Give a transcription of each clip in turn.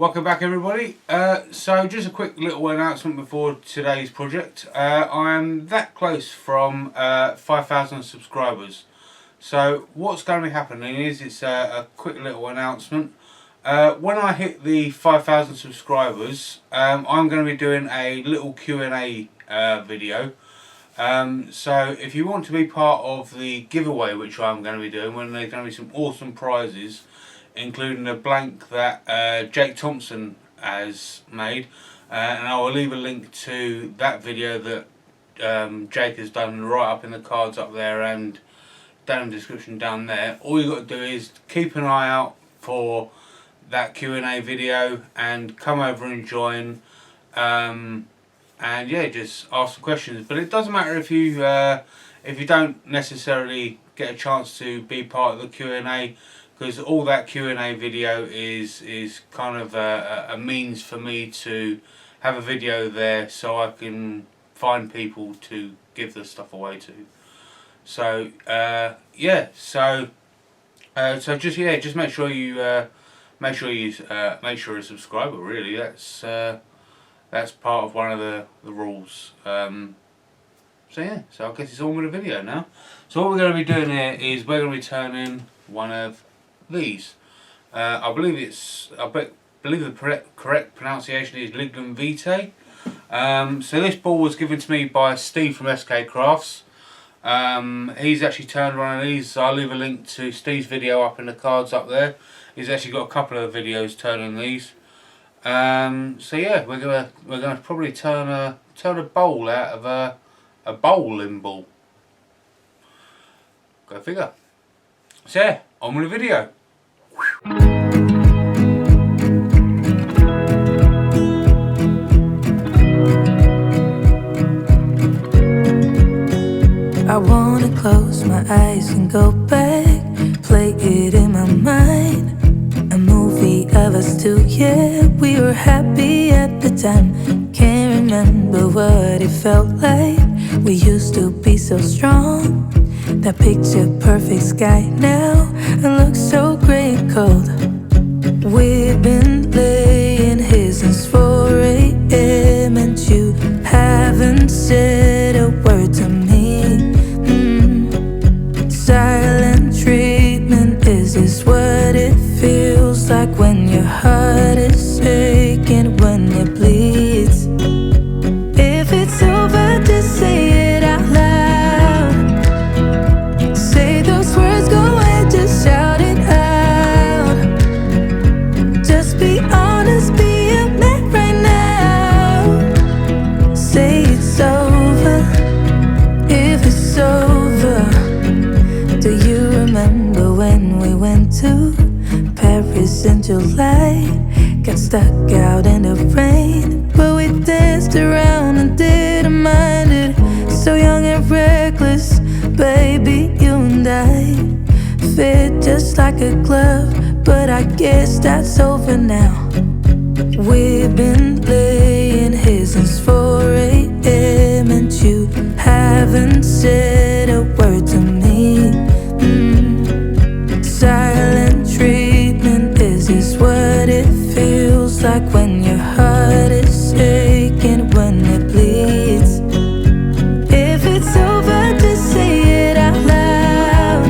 Welcome back everybody. So just a quick little announcement before today's project. I am that close from 5,000 subscribers. So what's going to be happening is it's a quick little announcement. When I hit the 5,000 subscribers, I'm going to be doing a little Q&A video. So if you want to be part of the giveaway which I'm going to be doing, when there's going to be some awesome prizes, including a blank that Jake Thompson has made, and I will leave a link to that video that Jake has done right up in the cards up there and down in the description down there. All you've got to do is keep an eye out for that Q&A video and come over and join, and yeah, just ask some questions. But it doesn't matter if you don't necessarily get a chance to be part of the Q&A, because all that Q&A video is kind of a means for me to have a video there so I can find people to give the stuff away to. So yeah, so just make sure you're a subscriber. Really, that's part of one of the rules. So yeah, so I guess it's all with a video now. So what we're going to be doing here is we're going to be turning one of these. I believe the correct pronunciation is Lignum vitae. So this ball was given to me by Steve from SK Crafts. He's actually turned one of these, so I'll leave a link to Steve's video up in the cards up there. He's actually got a couple of videos turning these. So yeah, we're gonna probably turn a bowl out of a bowling ball. Go figure. So yeah, on with the video. I wanna close my eyes and go back, play it in my mind. A movie of us two, yeah, we were happy at the time. Can't remember what it felt like. We used to be so strong. That picture perfect sky now, it looks so grey and cold. We've been laying here since 4 AM and you haven't said a word to me. Silent treatment, is this what it feels like when your heart is aching, when it bleeds? If it's over, just say it out loud. Say those words, go ahead, just shout it out. Just be honest, be a man right now. Say it's over, if it's over. Do you remember when we went to Paris in July? Got stuck out in the rain, but we danced around and didn't mind it. So young and reckless, baby, you and I fit just like a glove, but I guess that's over now. We've been laying here since 4 AM and you haven't said a word to me. Silent treatment, is this what it feels like when your heart is aching, when it bleeds? If it's over, just say it out loud.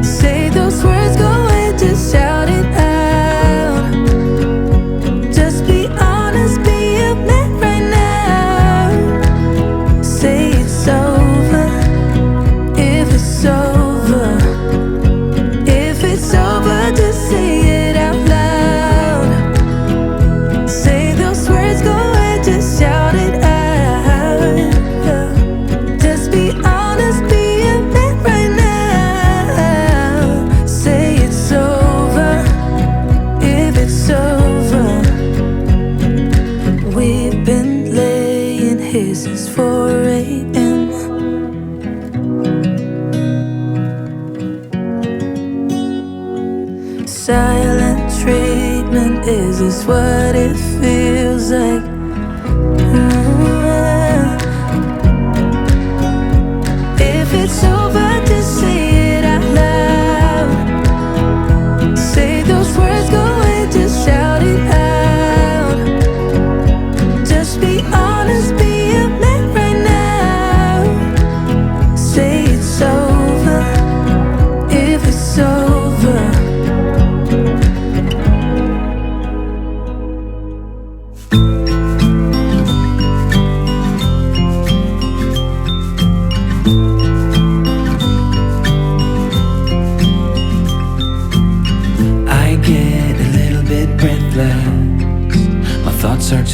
Say those words, go ahead, just shout it out. Just be honest, be a man right now. Say it's over, if it's over. If it's over, just say it out loud. Say those words, go ahead, just shout it out. Just be honest, be a man right now. Say it's over, if it's over. We've been laying here since 4 AM. Silent treatment, is this what it feels like? If it's over, just say it out loud. Say those words, go ahead, just shout it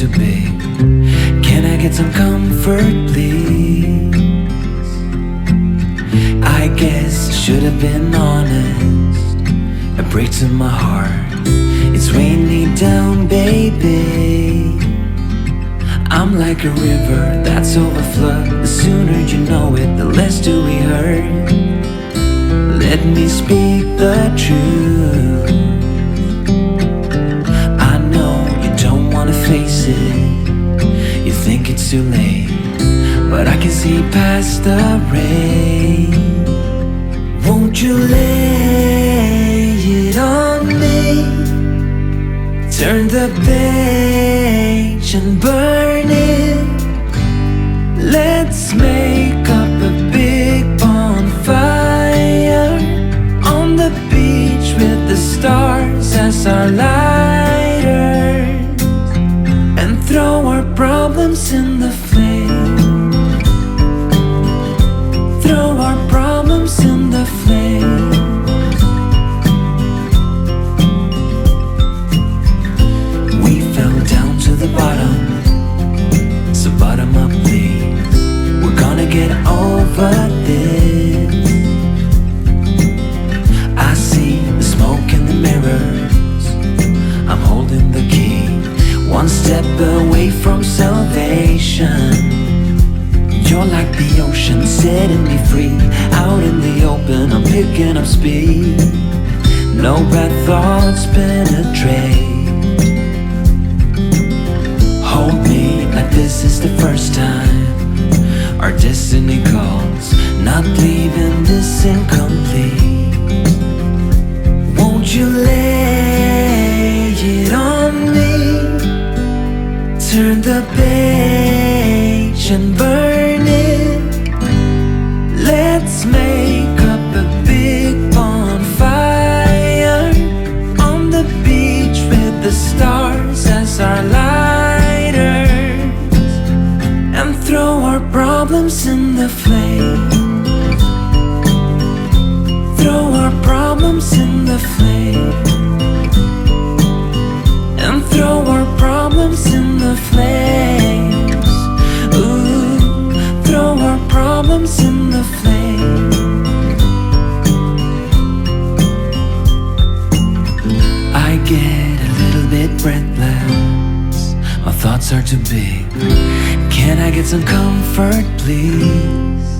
too big. Can I get some comfort, please? I guess I should have been honest. It breaks in my heart. It's weighing me down, baby. I'm like a river that's overflowed. The sooner you know it, the less do we hurt. Let me speak the truth. I know you don't wanna face it. You think it's too late, but I can see past the rain. Won't you lay it on me? Turn the page and burn it. Let's make up a big bonfire on the beach with the stars as our lighters, and throw our problems in the flame. Throw our problems in the flame. We fell down to the bottom, so bottom up please. We're gonna get over this. I see the smoke in the mirrors. I'm holding the key, one step away from salvation. You're like the ocean, setting me free. Out in the open, I'm picking up speed. No bad thoughts penetrate. Hold me like this is the first time. Our destiny calls, not leaving this incomplete. Won't you lay it on me? Turn the page and burn it. Let's make up a big bonfire on the beach with the stars as our lighters, and throw our problems in the flame. Throw our problems in the flame. And throw our problems in the flames. Ooh, throw our problems in the flame. I get a little bit breathless. My thoughts are too big. Can I get some comfort, please?